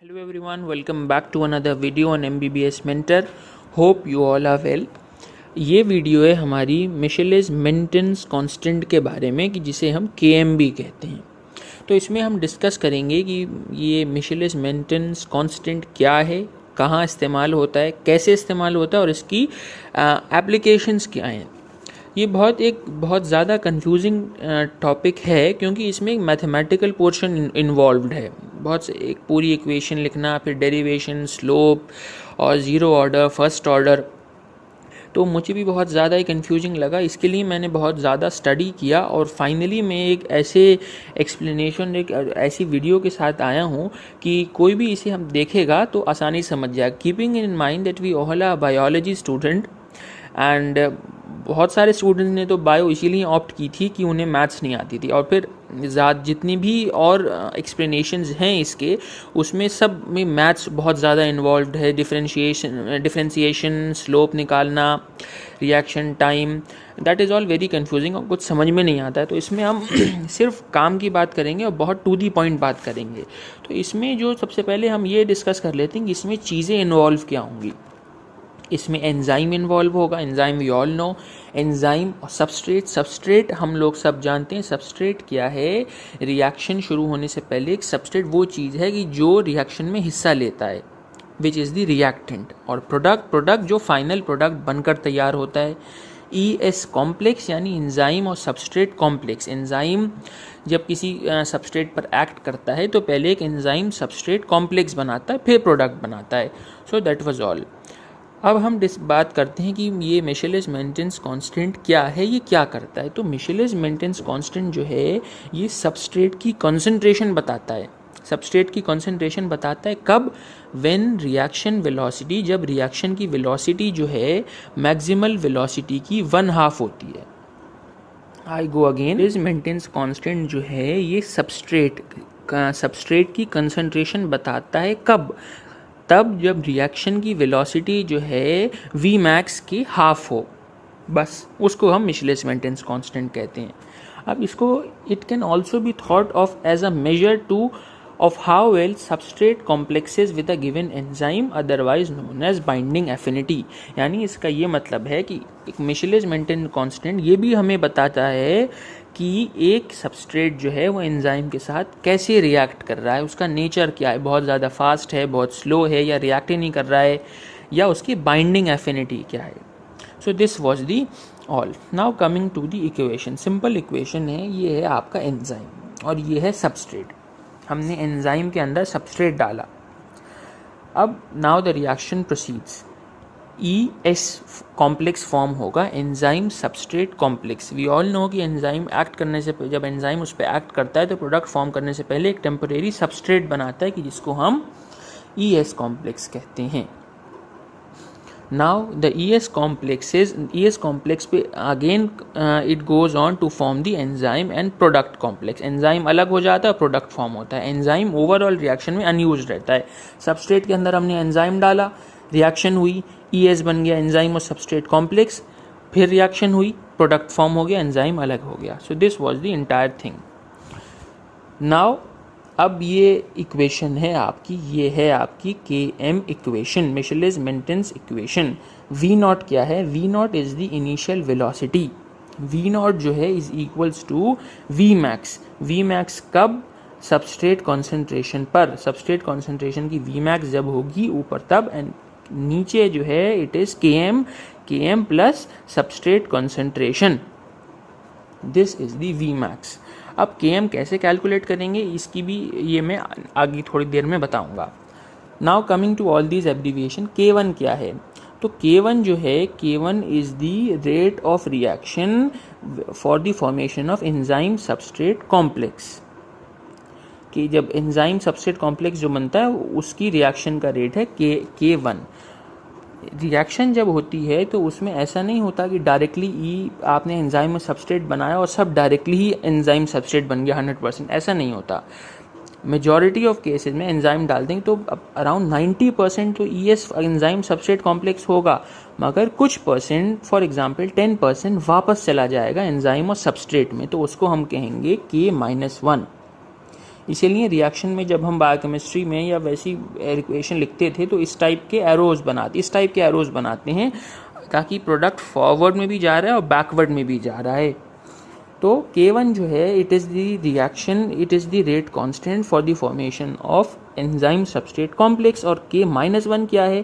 Hello everyone, welcome back to another video on MBBS Mentor. Hope you all are well. ये video है हमारी मिशेलिस maintain constant के बारे में कि जिसे हम KMB कहते हैं। तो इसमें हम डिस्कस करेंगे कि ये मिशेलिस मेंटेन कांस्टेंट क्या है, कहाँ इस्तेमाल होता है, कैसे इस्तेमाल होता है और इसकी एप्लीकेशंस क्या हैं। ये बहुत ज़्यादा कंफ्यूजिंग टॉपिक है क्योंकि इसमें एक मैथमेटिकल पोर्शन इन्वॉल्व्ड है। बहुत से एक पूरी इक्वेशन लिखना, फिर डेरिवेशन, स्लोप और ज़ीरो ऑर्डर, फर्स्ट ऑर्डर, तो मुझे भी बहुत ज़्यादा ही कंफ्यूजिंग लगा। इसके लिए मैंने बहुत ज़्यादा स्टडी किया और फाइनली मैं एक ऐसे एक्सप्लेनेशन, एक ऐसी वीडियो के साथ आया हूँ कि कोई भी इसे हम देखेगा तो आसानी समझ जाए। Keeping in mind that we all are biology student and बहुत सारे स्टूडेंट्स ने तो बायो इसीलिए ऑप्ट की थी कि उन्हें मैथ्स नहीं आती थी, और फिर जितनी भी और एक्सप्लेनेशंस हैं इसके, उसमें सब में मैथ्स बहुत ज़्यादा इन्वॉल्व्ड है। डिफरेंशिएशन, स्लोप निकालना, reaction time, that is all very confusing और कुछ समझ में नहीं आता है। तो इसमें हम सिर्फ काम की बात करेंगे और बहुत टू दी पॉइंट बात करेंगे। तो इसमें जो सबसे पहले हम ये डिस्कस कर लेते हैं कि इसमें चीज़ें इन्वॉल्व क्या होंगी। इसमें एंजाइम इन्वॉल्व होगा। Enzyme we all know. Enzyme और सबस्ट्रेट हम लोग सब जानते हैं। सबस्ट्रेट क्या है? रिएक्शन शुरू होने से पहले एक सबस्ट्रेट वो चीज़ है कि जो रिएक्शन में हिस्सा लेता है, विच इज़ द रिएक्टेंट। और प्रोडक्ट जो फाइनल प्रोडक्ट बनकर तैयार होता है। ES कॉम्प्लेक्स यानी एंजाइम और सबस्ट्रेट कॉम्प्लेक्स। एंजाइम जब किसी सबस्ट्रेट पर एक्ट करता है तो पहले एक एंजाइम सबस्ट्रेट कॉम्प्लेक्स बनाता है, फिर प्रोडक्ट बनाता है। So that was all. अब हम बात करते हैं कि ये मिशेलिस मेंटेन कांस्टेंट क्या है, ये क्या करता है। तो मिशेलिस मेंटेन कांस्टेंट जो है ये सबस्ट्रेट की कंसंट्रेशन बताता है। सबस्ट्रेट की कंसंट्रेशन बताता है कब? व्हेन रिएक्शन वेलोसिटी, जब रिएक्शन की वेलोसिटी जो है मैक्सिमल वेलोसिटी की 1/2 होती है। आई गो अगेन। मिशेलिस मेंटेन कांस्टेंट जो है ये सबस्ट्रेट की कंसंट्रेशन बताता है कब? तब जब रिएक्शन की वेलोसिटी जो है Vmax की हाफ हो, बस उसको हम मिशेलिस मेंटेन कांस्टेंट कहते हैं। अब इसको it can also be thought of as a measure to of how well substrate complexes with a given enzyme, otherwise known as binding affinity। यानी इसका ये मतलब है कि एक मिशेलिस मेंटेन कांस्टेंट ये भी हमें बताता है कि एक सबस्ट्रेट जो है वो एंजाइम के साथ कैसे रिएक्ट कर रहा है, उसका नेचर क्या है, बहुत ज़्यादा फास्ट है, बहुत स्लो है, या रिएक्ट ही नहीं कर रहा है, या उसकी बाइंडिंग एफिनिटी क्या है। So this was the all. Now coming to the equation. Simple equation है, ये है आपका एंजाइम और ये है सबस्ट्रेट। हमने एंजाइम के अंदर सबस्ट्रेट डाला। अब now the reaction proceeds. ES complex form होगा, enzyme substrate complex. We all know कि एंजाइम एक्ट करने से, जब एंजाइम उस पर एक्ट करता है तो प्रोडक्ट फॉर्म करने से पहले एक टेम्परेरी सबस्ट्रेट बनाता है कि जिसको हम ES कॉम्प्लेक्स कहते हैं। नाउ द ES कॉम्प्लेक्स पे again it goes on to form the enzyme and product complex. Enzyme अलग हो जाता है, प्रोडक्ट फॉर्म होता है। एंजाइम ओवरऑल रिएक्शन में अनयूज रहता है। सबस्ट्रेट के अंदर हमने एंजाइम डाला, रिएक्शन हुई, ES बन गया एंजाइम और सबस्ट्रेट कॉम्प्लेक्स, फिर रिएक्शन हुई, प्रोडक्ट फॉर्म हो गया, एंजाइम अलग हो गया। So this was the entire thing. Now अब ये इक्वेशन है आपकी, ये है आपकी KM equation, Michaelis Menten equation. V0 क्या है? V0 is the initial velocity. V0 जो है is equals to Vmax। Vmax कब? सबस्ट्रेट कॉन्सेंट्रेशन पर। सबस्ट्रेट कॉन्सेंट्रेशन की Vmax जब होगी ऊपर तब, एंड नीचे जो है it is KM plus substrate concentration. This is the Vmax। अब KM कैसे कैलकुलेट करेंगे इसकी भी ये मैं आगे थोड़ी देर में बताऊंगा। Now coming to all these abbreviation. K1 क्या है? तो K1 जो है, K1 is the rate of reaction for the formation of enzyme substrate complex. कि जब एंजाइम सबस्ट्रेट कॉम्प्लेक्स जो बनता है उसकी रिएक्शन का रेट है K1। रिएक्शन जब होती है तो उसमें ऐसा नहीं होता कि डायरेक्टली आपने एंजाइम में सबस्ट्रेट बनाया और सब डायरेक्टली ही एंजाइम सबस्ट्रेट बन गया 100%, ऐसा नहीं होता। मेजॉरिटी ऑफ केसेस में एंजाइम डाल देंगे तो अराउंड 90% तो ES एंजाइम सबस्ट्रेट कॉम्प्लेक्स होगा, मगर कुछ परसेंट, फॉर एग्जांपल 10% वापस चला जाएगा एंजाइम और सबस्ट्रेट में, तो उसको हम कहेंगे K-1। इसीलिए रिएक्शन में जब हम बायोकेमिस्ट्री में या वैसी इक्वेशन लिखते थे तो इस टाइप के एरोज बनाते हैं ताकि प्रोडक्ट फॉरवर्ड में भी जा रहा है और बैकवर्ड में भी जा रहा है। तो K1 जो है it is the rate constant for the formation of enzyme substrate complex, और K-1 क्या है,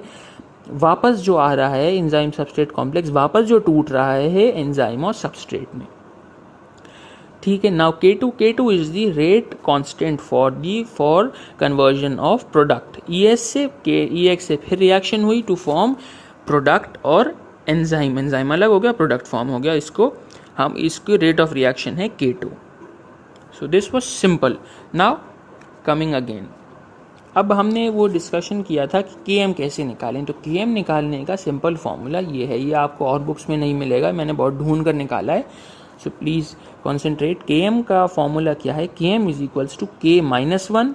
वापस जो आ रहा है एंजाइम सबस्ट्रेट कॉम्प्लेक्स, वापस जो टूट रहा है एंजाइम और सबस्ट्रेट में। ठीक है, now K2 is the rate constant for conversion of product ES से EX से फिर रिएक्शन हुई टू फॉर्म प्रोडक्ट और एंजाइम अलग हो गया, प्रोडक्ट फॉर्म हो गया, इसकी रेट ऑफ रिएक्शन है K2। So this was simple. Now coming again, अब हमने वो डिस्कशन किया था कि Km कैसे निकालें। तो Km निकालने का सिंपल फॉर्मूला ये है, ये आपको और बुक्स में नहीं मिलेगा, मैंने बहुत ढूंढ कर निकाला है, सो प्लीज़ कॉन्सेंट्रेट। Km का फॉर्मूला क्या है, Km is equals to K-1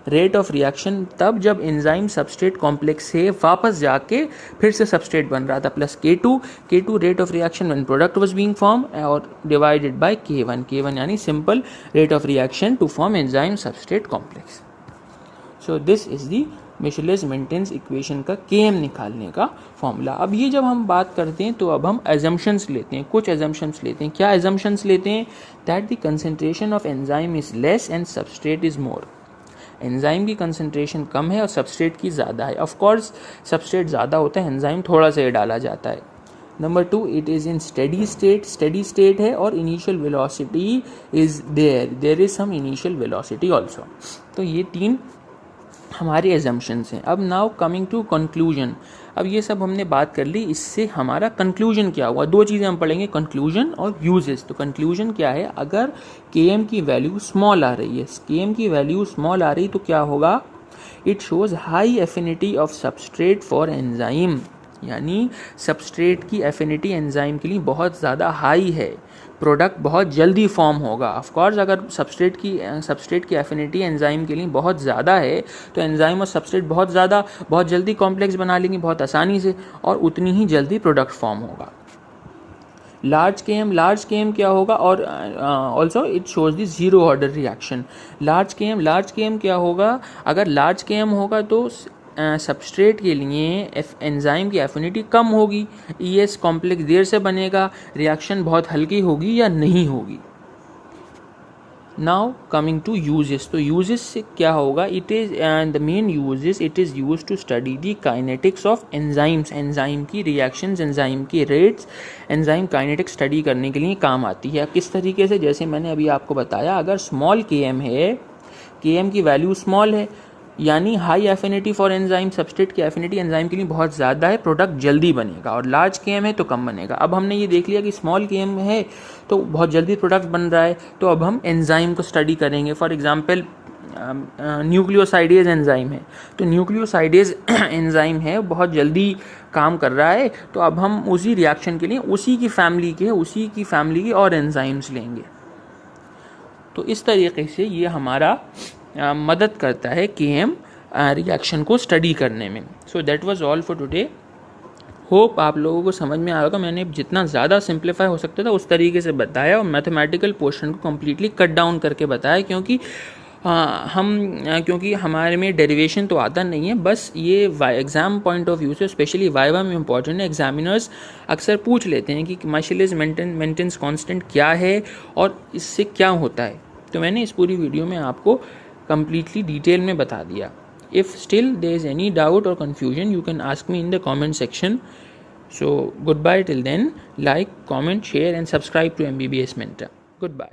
rate of reaction तब जब एंजाइम सबस्ट्रेट कॉम्प्लेक्स से वापस जाके फिर से सबस्ट्रेट बन रहा था, plus K2 rate of reaction when product was being form और डिवाइडेड बाय K1 यानी simple rate of reaction to form enzyme substrate complex. So this is the Michaelis Menten equation का Km निकालने का फॉर्मूला। अब ये जब हम बात करते हैं तो अब हम एजम्पशंस लेते हैं, कुछ एजम्पशंस लेते हैं। क्या एजम्पशंस लेते हैं, that the concentration of enzyme is less and substrate is more. Enzyme की कंसंट्रेशन कम है और सबस्ट्रेट की ज़्यादा है। ऑफ कोर्स सबस्ट्रेट ज़्यादा होता है, एंजाइम थोड़ा सा ही डाला जाता है। Number 2, it is in steady state है और initial velocity is there is some initial velocity also. तो ये 3 हमारे एजम्पशंस हैं। अब नाउ कमिंग टू कंक्लूजन, अब ये सब हमने बात कर ली, इससे हमारा कंक्लूजन क्या हुआ, 2 चीज़ें हम पढ़ेंगे, कंक्लूजन और यूजेस। तो कंक्लूजन क्या है, अगर Km की वैल्यू स्मॉल आ रही है, Km की वैल्यू स्मॉल आ रही तो क्या होगा, it shows high affinity of substrate for enzyme, यानी सबस्ट्रेट की एफिनिटी एंजाइम के लिए बहुत ज़्यादा हाई है, प्रोडक्ट बहुत जल्दी फॉर्म होगा। ऑफकोर्स अगर सबस्ट्रेट की एफिनिटी एंजाइम के लिए बहुत ज़्यादा है तो एंजाइम और सबस्ट्रेट बहुत जल्दी कॉम्प्लेक्स बना लेंगे बहुत आसानी से, और उतनी ही जल्दी प्रोडक्ट फॉर्म होगा। लार्ज केएम क्या होगा, और also it shows the zero order reaction. Large KM क्या होगा, अगर लार्ज केएम होगा तो सबस्ट्रेट के लिए एंजाइम की एफिनिटी कम होगी, ES कॉम्प्लेक्स देर से बनेगा, रिएक्शन बहुत हल्की होगी या नहीं होगी। नाउ कमिंग टू यूजेस, तो यूजेस से क्या होगा, it is the main uses, it is use to study the kinetics of enzymes, enzyme की रिएक्शंस, एंजाइम की रेट्स, एंजाइम काइनेटिक्स स्टडी करने के लिए काम आती है। किस तरीके से, जैसे मैंने अभी आपको बताया, अगर स्मॉल Km है, Km की वैल्यू स्मॉल है यानी high affinity for enzyme, substrate की एफिनिटी एंजाइम के लिए बहुत ज़्यादा है, प्रोडक्ट जल्दी बनेगा, और लार्ज Km है तो कम बनेगा। अब हमने ये देख लिया कि स्मॉल Km है तो बहुत जल्दी प्रोडक्ट बन रहा है, तो अब हम एंजाइम को स्टडी करेंगे। फॉर एग्जांपल न्यूक्लियोसाइडेज एंजाइम है, तो न्यूक्लियोसाइडेज एंजाइम है बहुत जल्दी काम कर रहा है, तो अब हम उसी रिएक्शन के लिए उसी की फैमिली के और एंजाइम्स लेंगे। तो इस तरीके से ये हमारा मदद करता है Km रिएक्शन को स्टडी करने में। So that was all for today. Hope आप लोगों को समझ में आएगा। मैंने जितना ज़्यादा सिंप्लीफाई हो सकता था उस तरीके से बताया और मैथमेटिकल पोर्शन को कम्प्लीटली कट डाउन करके बताया, क्योंकि हमारे में डेरिवेशन तो आता नहीं है, बस ये एग्ज़ाम पॉइंट ऑफ व्यू से स्पेशली वाइवा में इंपॉर्टेंट है। एग्जामिनर्स अक्सर पूछ लेते हैं कि मिशेलिस-मेंटेन कांस्टेंट क्या है और इससे क्या होता है, तो मैंने इस पूरी वीडियो में आपको completely डिटेल में बता दिया। If still there is any doubt or confusion, you can ask me in the comment section. So goodbye till then. Like, comment, share and subscribe to MBBS Mentor. Goodbye.